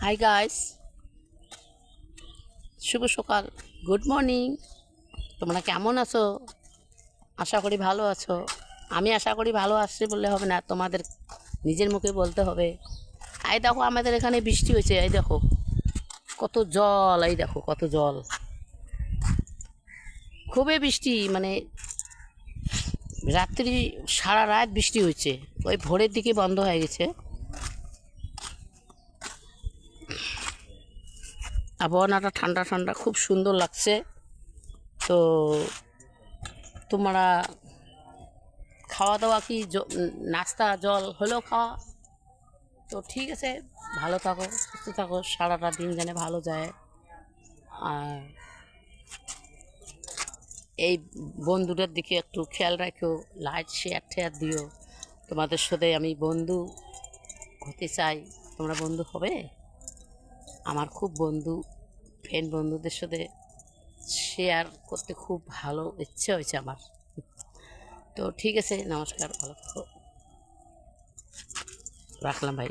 Hi guys, শুভ সকাল, good morning. তোমরা কেমন আছো? আশা করি ভালো আছো। আমি আশা করি ভালো আসছি বললে হবে না, তোমাদের নিজের মুখে বলতে হবে। এই দেখো আমাদের এখানে বৃষ্টি হয়েছে, এই দেখো কত জল, এই দেখো কত জল, খুবই বৃষ্টি। মানে রাত্রি সারা রাত বৃষ্টি হয়েছে, ওই ভোরের দিকে বন্ধ হয়ে গেছে। আবহাওয়াটা ঠান্ডা ঠান্ডা, খুব সুন্দর লাগছে। তো তোমরা খাওয়া দাওয়া কি নাস্তা জল হলেও খাওয়া? তো ঠিক আছে, ভালো থাকো, সুস্থ থাকো, সারাটা দিন যেন ভালো যায়। আর এই বন্ধুটার দিকে একটু খেয়াল রাখো, লাইট শেয়ার টেয়ার দিও। তোমাদের সাথে আমি বন্ধু হতে চাই, তোমরা বন্ধু হবে? আমার খুব ফ্রেন্ড বন্ধুদের সাথে শেয়ার করতে খুব ভালো ইচ্ছে হয়েছে আমার। তো ঠিক আছে, নমস্কার, ভালো থাকো, রাখলাম ভাই।